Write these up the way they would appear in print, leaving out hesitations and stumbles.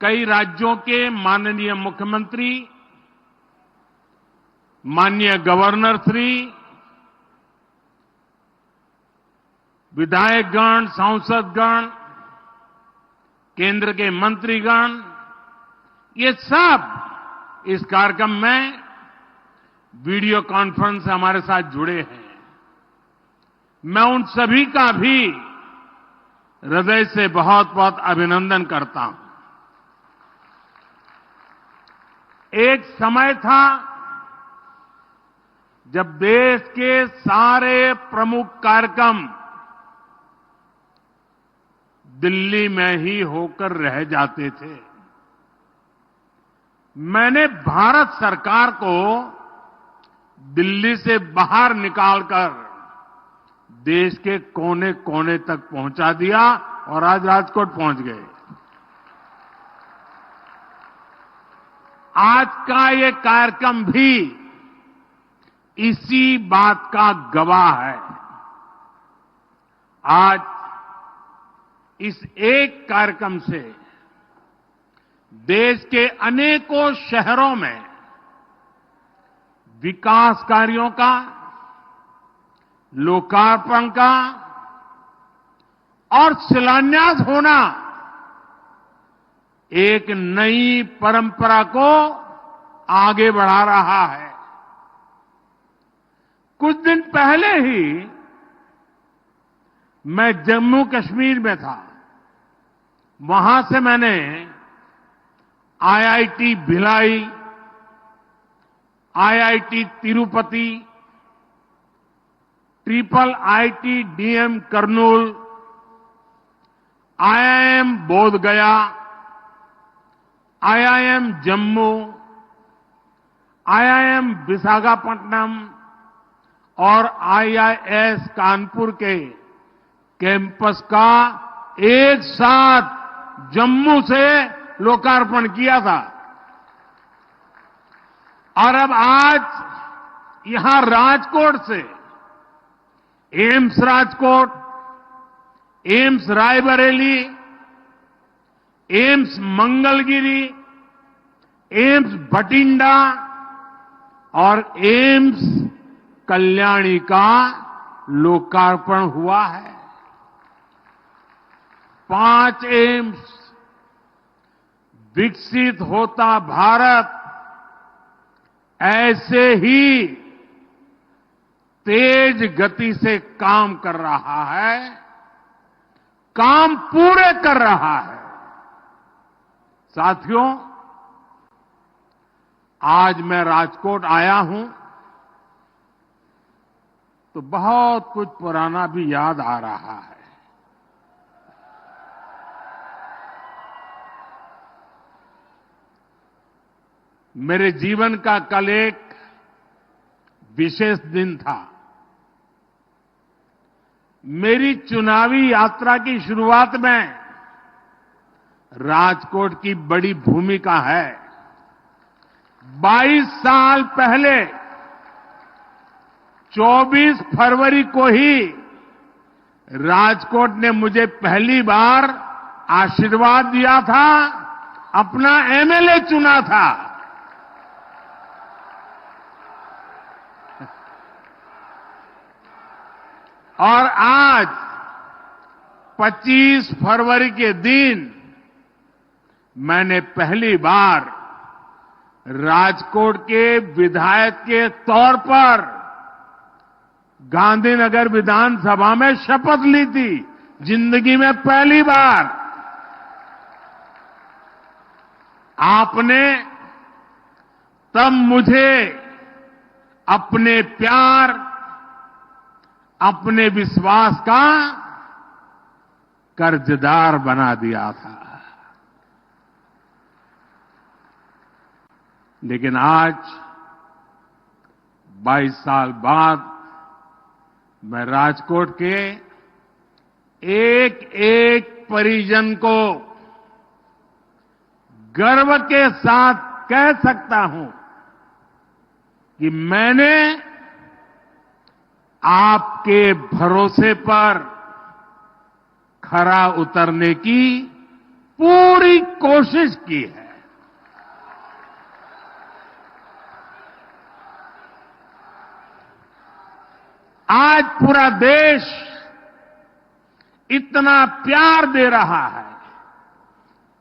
कई राज्यों के माननीय मुख्यमंत्री, माननीय गवर्नर श्री, विधायकगण, सांसदगण, केंद्र के मंत्रीगण, ये सब इस कार्यक्रम में वीडियो कॉन्फ्रेंस से हमारे साथ जुड़े हैं। मैं उन सभी का भी हृदय से बहुत बहुत अभिनंदन करता हूं। एक समय था जब देश के सारे प्रमुख कार्यक्रम दिल्ली में ही होकर रह जाते थे। मैंने भारत सरकार को दिल्ली से बाहर निकालकर देश के कोने कोने तक पहुंचा दिया और आज राजकोट पहुंच गए। आज का ये कार्यक्रम भी इसी बात का गवाह है। आज इस एक कार्यक्रम से देश के अनेकों शहरों में विकास कार्यों का, लोकार्पण का और शिलान्यास होना एक नई परंपरा को आगे बढ़ा रहा है। कुछ दिन पहले ही मैं जम्मू कश्मीर में था। वहां से मैंने IIT Bhilai, IIT Tirupati, triple IT DM Kurnool, IIM बोध गया, आईआईएम जम्मू, आईआईएम विशाखापट्टनम और आईआईएस कानपुर के कैंपस का एक साथ जम्मू से लोकार्पण किया था। और अब आज यहां राजकोट से AIIMS Rajkot, AIIMS Raebareli, AIIMS Mangalagiri, AIIMS Bathinda और एम्स कल्याणी का लोकार्पण हुआ है। 5 एम्स, विकसित होता भारत ऐसे ही तेज गति से काम कर रहा है, काम पूरे कर रहा है। साथियों, आज मैं राजकोट आया हूं तो बहुत कुछ पुराना भी याद आ रहा है। मेरे जीवन का कल एक विशेष दिन था। मेरी चुनावी यात्रा की शुरुआत में राजकोट की बड़ी भूमिका है। 22 साल पहले 24 फरवरी को ही राजकोट ने मुझे पहली बार आशीर्वाद दिया था, अपना एमएलए चुना था। और आज 25 फरवरी के दिन मैंने पहली बार राजकोट के विधायक के तौर पर गांधीनगर विधानसभा में शपथ ली थी। जिंदगी में पहली बार। आपने तब मुझे अपने प्यार, अपने विश्वास का कर्जदार बना दिया था। लेकिन आज 22 साल बाद मैं राजकोट के एक एक परिजन को गर्व के साथ कह सकता हूं कि मैंने आपके भरोसे पर खरा उतरने की पूरी कोशिश की है। आज पूरा देश इतना प्यार दे रहा है,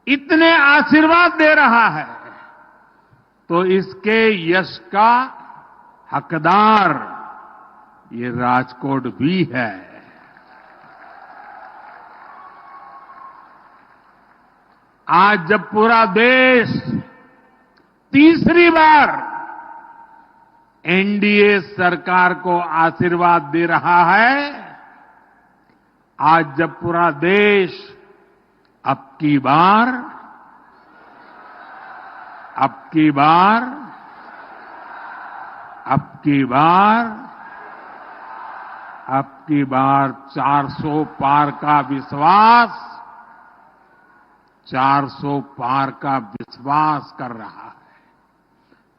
इतने आशीर्वाद दे रहा है, तो इसके यश का हकदार ये राजकोट भी है। आज जब पूरा देश तीसरी बार एनडीए सरकार को आशीर्वाद दे रहा है, आज जब पूरा देश अब की बार अब की बार अब की बार अब की बार 400 पार का विश्वास 400 पार का विश्वास कर रहा है,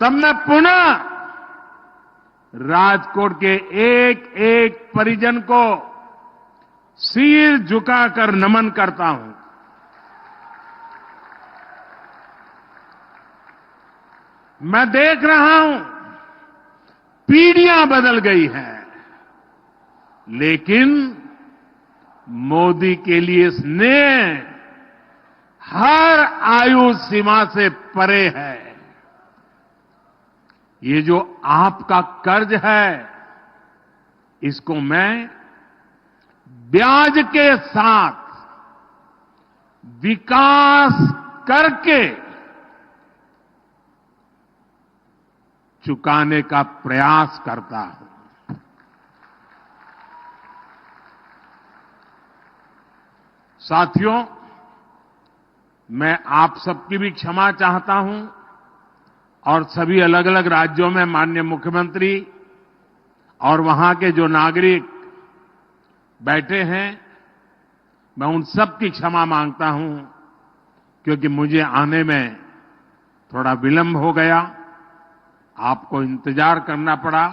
तब मैं पुनः राजकोट के एक एक परिजन को सिर झुकाकर नमन करता हूं। मैं देख रहा हूं पीढ़ियां बदल गई हैं, लेकिन मोदी के लिए स्नेह हर आयु सीमा से परे है। ये जो आपका कर्ज है, इसको मैं ब्याज के साथ विकास करके चुकाने का प्रयास करता हूं। साथियों, मैं आप सबकी भी क्षमा चाहता हूं और सभी अलग अलग राज्यों में माननीय मुख्यमंत्री और वहां के जो नागरिक बैठे हैं, मैं उन सब की क्षमा मांगता हूं, क्योंकि मुझे आने में थोड़ा विलंब हो गया, आपको इंतजार करना पड़ा।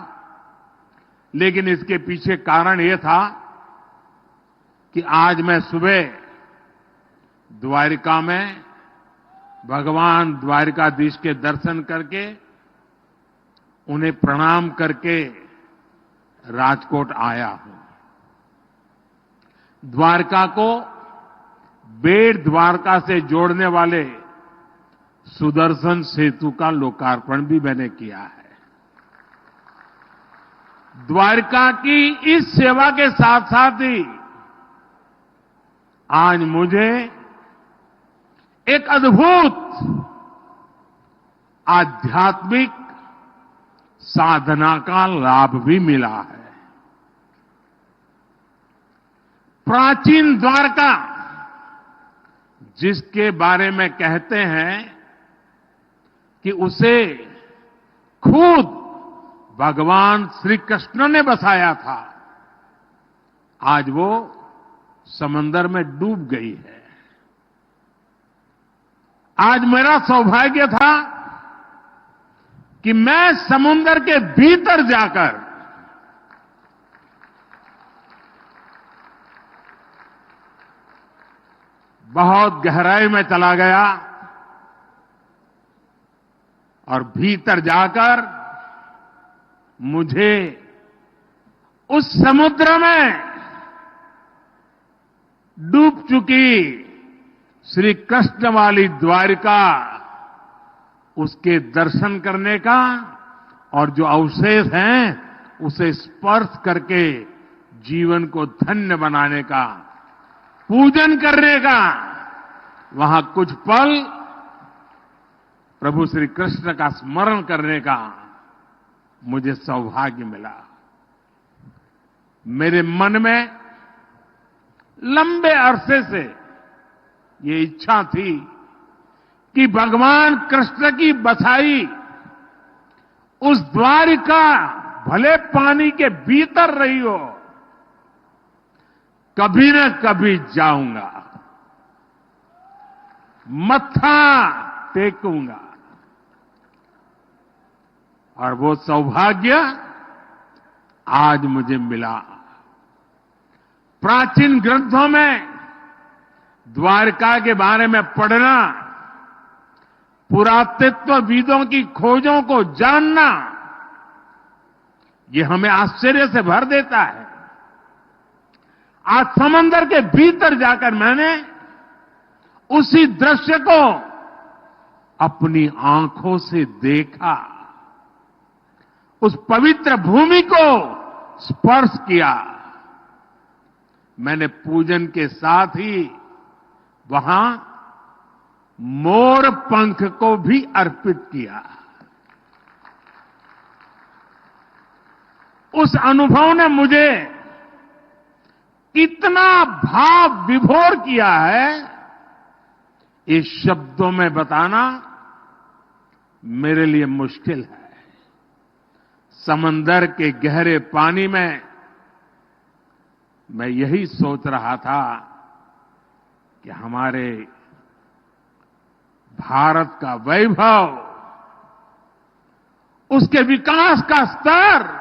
लेकिन इसके पीछे कारण ये था कि आज मैं सुबह द्वारिका में भगवान द्वारिकाधीश के दर्शन करके उन्हें प्रणाम करके राजकोट आया हूं। द्वारका को बेट द्वारका से जोड़ने वाले सुदर्शन सेतु का लोकार्पण भी मैंने किया है। द्वारका की इस सेवा के साथ साथ ही आज मुझे एक अद्भुत आध्यात्मिक साधना का लाभ भी मिला है। प्राचीन द्वारका, जिसके बारे में कहते हैं कि उसे खुद भगवान श्री कृष्ण ने बसाया था, आज वो समंदर में डूब गई है। आज मेरा सौभाग्य था कि मैं समुद्र के भीतर जाकर बहुत गहराई में चला गया और भीतर जाकर मुझे उस समुद्र में डूब चुकी श्री कृष्ण वाली द्वारिका, उसके दर्शन करने का और जो अवशेष हैं उसे स्पर्श करके जीवन को धन्य बनाने का, पूजन करने का, वहां कुछ पल प्रभु श्री कृष्ण का स्मरण करने का मुझे सौभाग्य मिला। मेरे मन में लंबे अरसे से ये इच्छा थी कि भगवान कृष्ण की बसाई उस द्वारिका भले पानी के भीतर रही हो, कभी न कभी जाऊंगा, मत्था टेकूंगा। और वो सौभाग्य आज मुझे मिला। प्राचीन ग्रंथों में द्वारका के बारे में पढ़ना, पुरातत्वविदों की खोजों को जानना, ये हमें आश्चर्य से भर देता है। आज समंदर के भीतर जाकर मैंने उसी दृश्य को अपनी आंखों से देखा, उस पवित्र भूमि को स्पर्श किया। मैंने पूजन के साथ ही वहां मोर पंख को भी अर्पित किया। उस अनुभव ने मुझे इतना भाव विभोर किया है, ये शब्दों में बताना मेरे लिए मुश्किल है। समंदर के गहरे पानी में मैं यही सोच रहा था कि हमारे भारत का वैभव, उसके विकास का स्तर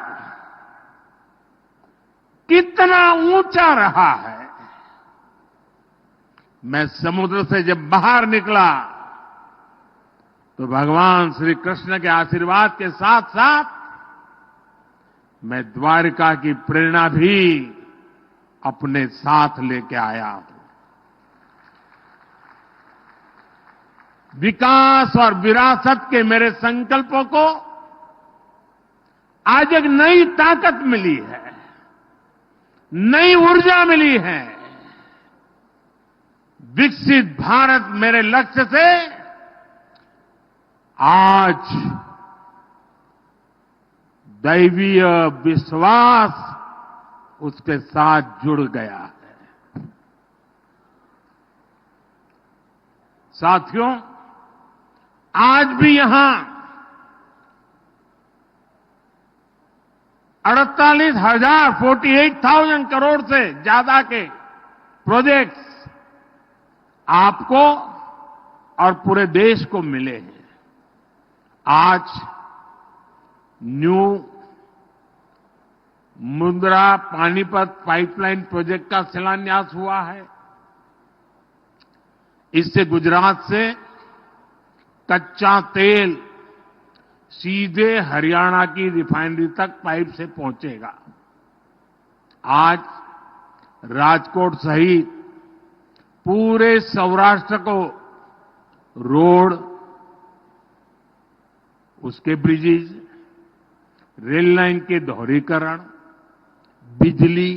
कितना ऊंचा रहा है। मैं समुद्र से जब बाहर निकला तो भगवान श्री कृष्ण के आशीर्वाद के साथ साथ मैं द्वारका की प्रेरणा भी अपने साथ लेके आया हूं। विकास और विरासत के मेरे संकल्पों को आज एक नई ताकत मिली है, नई ऊर्जा मिली है। विकसित भारत मेरे लक्ष्य से आज दैवीय विश्वास उसके साथ जुड़ गया है। साथियों, आज भी यहां 48,000 करोड़ से ज्यादा के प्रोजेक्ट्स आपको और पूरे देश को मिले हैं। आज new Mundra Panipat pipeline project का शिलान्यास हुआ है। इससे गुजरात से कच्चा तेल सीधे हरियाणा की रिफाइनरी तक पाइप से पहुंचेगा। आज राजकोट सहित पूरे सौराष्ट्र को रोड, उसके ब्रिजेज, रेल लाइन के दोहरीकरण, बिजली,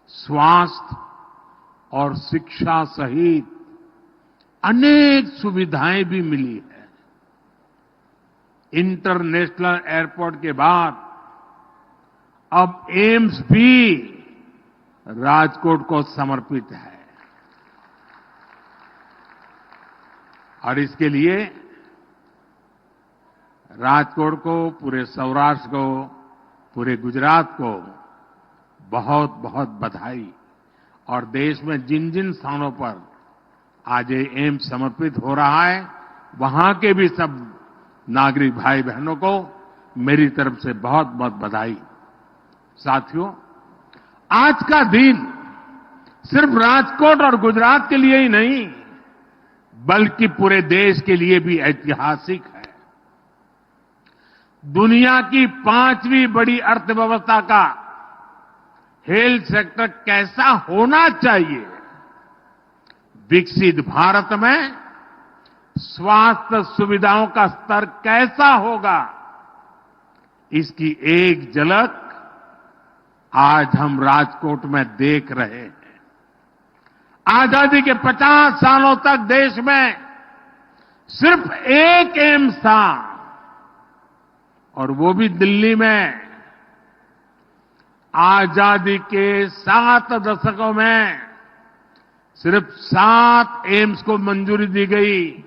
स्वास्थ्य और शिक्षा सहित अनेक सुविधाएं भी मिली है। इंटरनेशनल एयरपोर्ट के बाद अब एम्स भी राजकोट को समर्पित है और इसके लिए राजकोट को, पूरे सौराष्ट्र को, पूरे गुजरात को बहुत बहुत बधाई। और देश में जिन जिन स्थानों पर आज ये एम्स समर्पित हो रहा है, वहां के भी सब नागरिक भाई बहनों को मेरी तरफ से बहुत बहुत बधाई। साथियों, आज का दिन सिर्फ राजकोट और गुजरात के लिए ही नहीं, बल्कि पूरे देश के लिए भी ऐतिहासिक है। दुनिया की 5वीं बड़ी अर्थव्यवस्था का हेल्थ सेक्टर कैसा होना चाहिए, विकसित भारत में स्वास्थ्य सुविधाओं का स्तर कैसा होगा, इसकी एक झलक आज हम राजकोट में देख रहे हैं। आजादी के 50 सालों तक देश में सिर्फ एक एम्स था और वो भी दिल्ली में। आजादी के 7 दशकों में सिर्फ 7 एम्स को मंजूरी दी गई,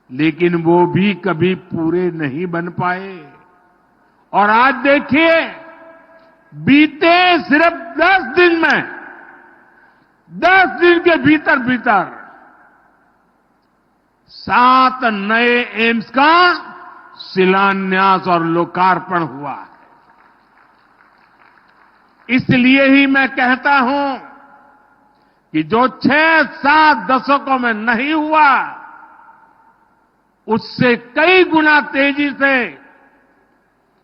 लेकिन वो भी कभी पूरे नहीं बन पाए। और आज देखिए, बीते सिर्फ 10 दिन में, 10 दिन के भीतर भीतर 7 नए एम्स का शिलान्यास और लोकार्पण हुआ है। इसलिए ही मैं कहता हूं कि जो 6-7 दशकों में नहीं हुआ, उससे कई गुना तेजी से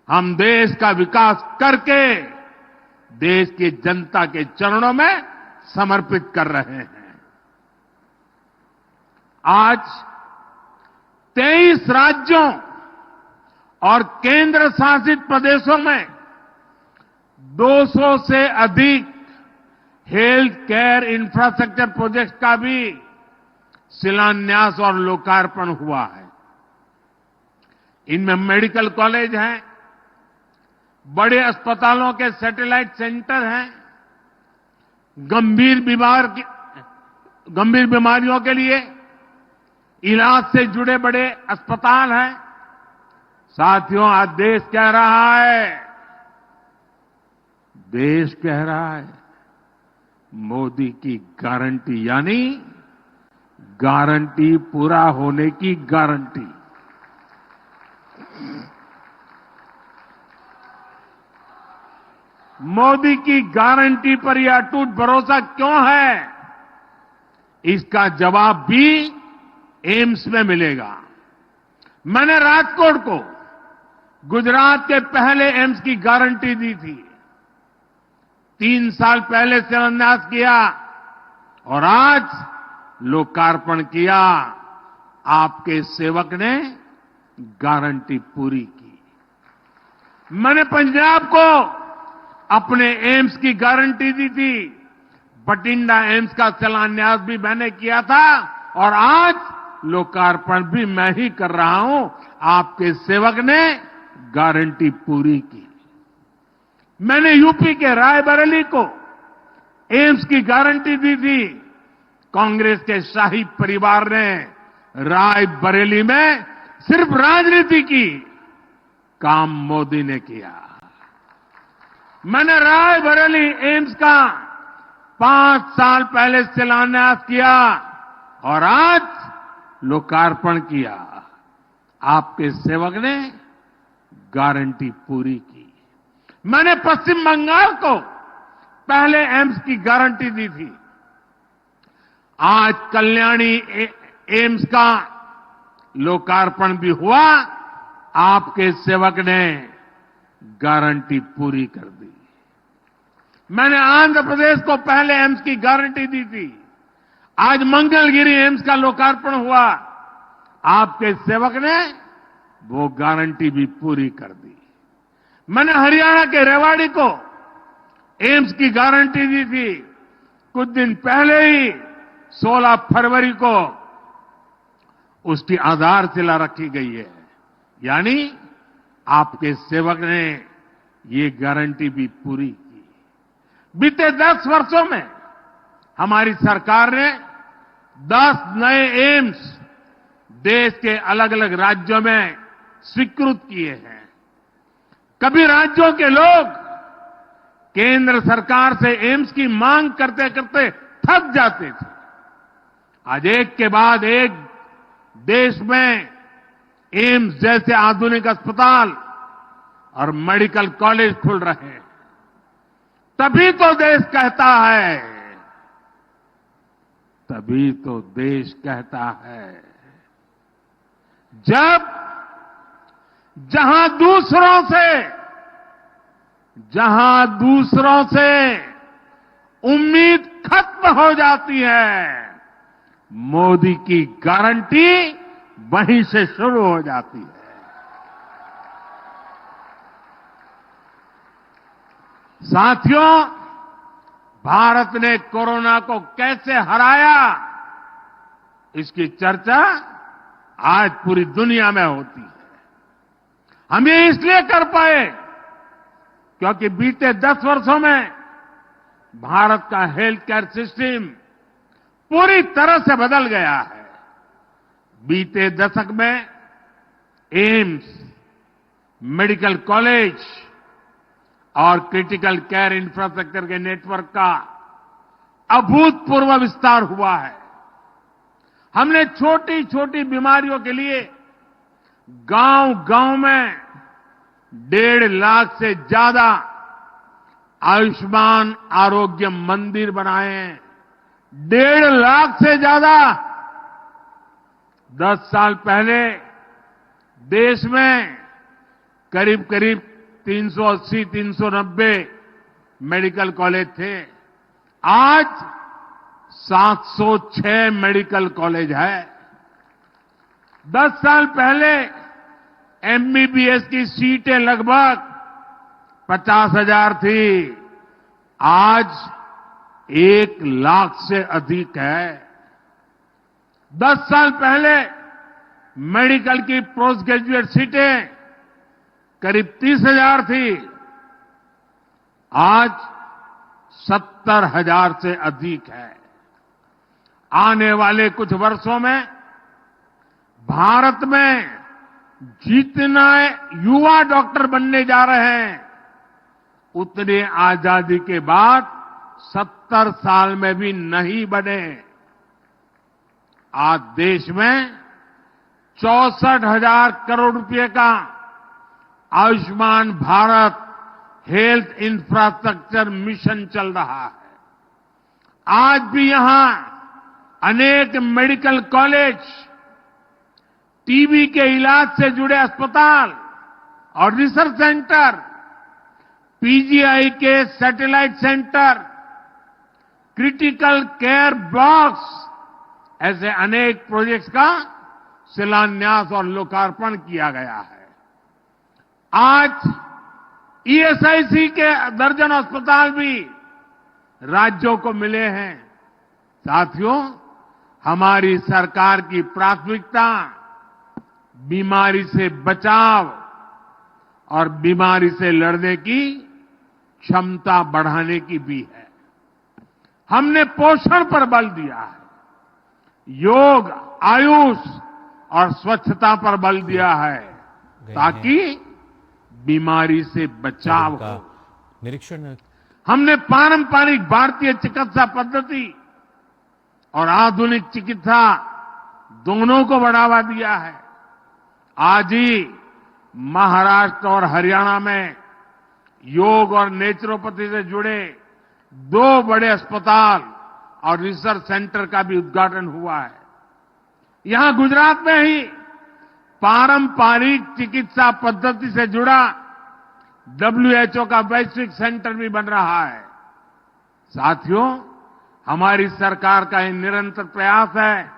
हम देश का विकास करके देश की जनता के चरणों में समर्पित कर रहे हैं। आज 23 राज्यों और केंद्र शासित प्रदेशों में 200 से अधिक हेल्थ केयर इंफ्रास्ट्रक्चर प्रोजेक्ट का भी शिलान्यास और लोकार्पण हुआ है। इनमें मेडिकल कॉलेज हैं, बड़े अस्पतालों के सैटेलाइट सेंटर हैं, गंभीर बीमारियों के लिए इलाज से जुड़े बड़े अस्पताल हैं। साथियों, आज देश कह रहा है मोदी की गारंटी, यानी गारंटी पूरा होने की गारंटी। मोदी की गारंटी पर यह अटूट भरोसा क्यों है, इसका जवाब भी एम्स में मिलेगा। मैंने राजकोट को गुजरात के पहले एम्स की गारंटी दी थी। 3 साल पहले शिलान्यास किया और आज लोकार्पण किया। आपके सेवक ने गारंटी पूरी की। मैंने पंजाब को अपने एम्स की गारंटी दी थी। बठिंडा एम्स का शिलान्यास भी मैंने किया था और आज लोकार्पण भी मैं ही कर रहा हूं। आपके सेवक ने गारंटी पूरी की। मैंने यूपी के रायबरेली को एम्स की गारंटी दी थी। कांग्रेस के शाही परिवार ने रायबरेली में सिर्फ राजनीति की, काम मोदी ने किया। मैंने रायबरेली एम्स का 5 साल पहले शिलान्यास किया और आज लोकार्पण किया। आपके सेवक ने गारंटी पूरी की। मैंने पश्चिम बंगाल को पहले एम्स की गारंटी दी थी। आज कल्याणी एम्स का लोकार्पण भी हुआ। आपके सेवक ने गारंटी पूरी कर दी। मैंने आंध्र प्रदेश को पहले एम्स की गारंटी दी थी। आज मंगलगिरी एम्स का लोकार्पण हुआ। आपके सेवक ने वो गारंटी भी पूरी कर दी। मैंने हरियाणा के रेवाड़ी को एम्स की गारंटी दी थी। कुछ दिन पहले ही 16 फरवरी को उसकी आधारशिला रखी गई है। यानी आपके सेवक ने ये गारंटी भी पूरी की। बीते 10 वर्षों में हमारी सरकार ने 10 नए एम्स देश के अलग अलग राज्यों में स्वीकृत किए हैं। कभी राज्यों के लोग केंद्र सरकार से एम्स की मांग करते करते थक जाते थे। आज एक के बाद एक देश में एम्स जैसे आधुनिक अस्पताल और मेडिकल कॉलेज खुल रहे हैं। तभी तो देश कहता है, जब जहां दूसरों से उम्मीद खत्म हो जाती है, मोदी की गारंटी वहीं से शुरू हो जाती है। साथियों, भारत ने कोरोना को कैसे हराया, इसकी चर्चा आज पूरी दुनिया में होती है। हम ये इसलिए कर पाए क्योंकि बीते 10 वर्षों में भारत का हेल्थ केयर सिस्टम पूरी तरह से बदल गया है। बीते दशक में एम्स, मेडिकल कॉलेज और क्रिटिकल केयर इंफ्रास्ट्रक्चर के नेटवर्क का अभूतपूर्व विस्तार हुआ है। हमने छोटी छोटी बीमारियों के लिए गांव-गांव में 1.5 लाख से ज्यादा आयुष्मान आरोग्य मंदिर बनाए हैं। 1.5 लाख से ज्यादा 10 साल पहले देश में करीब करीब 380-390 मेडिकल कॉलेज थे। आज 706 मेडिकल कॉलेज है। 10 साल पहले एमबीबीएस की सीटें लगभग 50,000 थी। आज 1 लाख से अधिक है। 10 साल पहले मेडिकल की पोस्ट ग्रेजुएट सीटें करीब 30,000 थी। आज 70,000 से अधिक है। आने वाले कुछ वर्षों में भारत में जितने युवा डॉक्टर बनने जा रहे हैं, उतने आजादी के बाद 70 साल में भी नहीं बने। आज देश में 64,000 करोड़ रुपए का Ayushman Bharat health infrastructure mission चल रहा है। आज भी यहां अनेक मेडिकल कॉलेज, टीबी के इलाज से जुड़े अस्पताल और रिसर्च सेंटर, पीजीआई के satellite centre, critical care blocks, ऐसे अनेक प्रोजेक्ट्स का शिलान्यास और लोकार्पण किया गया है। आज ईएसआईसी के दर्जन अस्पताल भी राज्यों को मिले हैं। साथियों, हमारी सरकार की प्राथमिकता बीमारी से बचाव और बीमारी से लड़ने की क्षमता बढ़ाने की भी है। हमने पोषण पर बल दिया है, योग, आयुष और स्वच्छता पर बल दिया है, ताकि बीमारी से बचाव हो। निरीक्षण हमने पारंपरिक भारतीय चिकित्सा पद्धति और आधुनिक चिकित्सा दोनों को बढ़ावा दिया है। आज ही महाराष्ट्र और हरियाणा में योग और नेचुरोपैथी से जुड़े 2 बड़े अस्पताल और रिसर्च सेंटर का भी उद्घाटन हुआ है। यहां गुजरात में ही पारंपरिक चिकित्सा पद्धति से जुड़ा WHO का वैश्विक सेंटर भी बन रहा है। साथियों, हमारी सरकार का ये निरंतर प्रयास है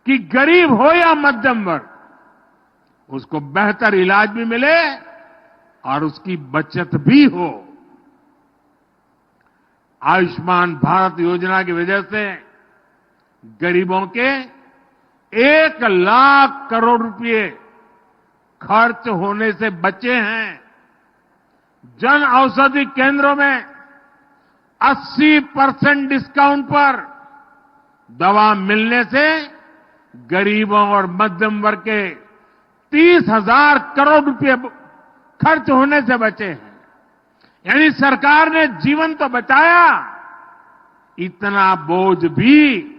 कि गरीब हो या मध्यम वर्ग, उसको बेहतर इलाज भी मिले और उसकी बचत भी हो। आयुष्मान भारत योजना की वजह से गरीबों के 1 लाख करोड़ रुपए खर्च होने से बचे हैं। जन औषधि केंद्रों में 80% डिस्काउंट पर दवा मिलने से गरीबों और मध्यम वर्ग के 30,000 करोड़ रुपए खर्च होने से बचे हैं। यानी सरकार ने जीवन तो बचाया, इतना बोझ भी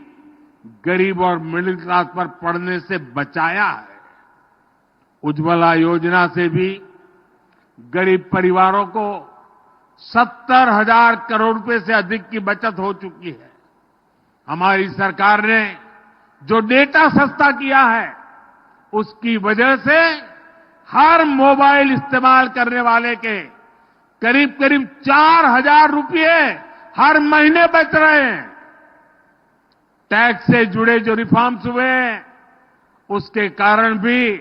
गरीब और मिडिल क्लास पर पड़ने से बचाया है। उज्ज्वला योजना से भी गरीब परिवारों को 70,000 करोड़ रुपए से अधिक की बचत हो चुकी है। हमारी सरकार ने जो डेटा सस्ता किया है, उसकी वजह से हर मोबाइल इस्तेमाल करने वाले के करीब करीब 4,000 रुपए हर महीने बच रहे हैं। टैक्स से जुड़े जो रिफॉर्म्स हुए, उसके कारण भी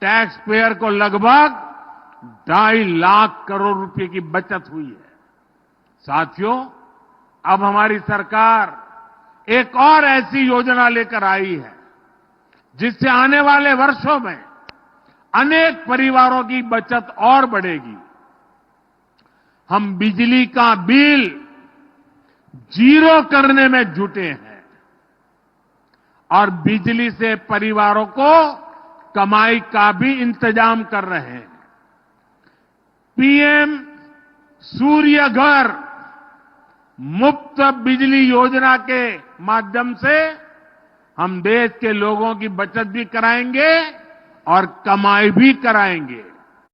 टैक्स पेयर को लगभग 2.5 लाख करोड़ रुपए की बचत हुई है। साथियों, अब हमारी सरकार एक और ऐसी योजना लेकर आई है, जिससे आने वाले वर्षों में अनेक परिवारों की बचत और बढ़ेगी। हम बिजली का बिल 0 करने में जुटे हैं और बिजली से परिवारों को कमाई का भी इंतजाम कर रहे हैं। पीएम सूर्य घर मुफ्त बिजली योजना के माध्यम से हम देश के लोगों की बचत भी कराएंगे और कमाई भी कराएंगे।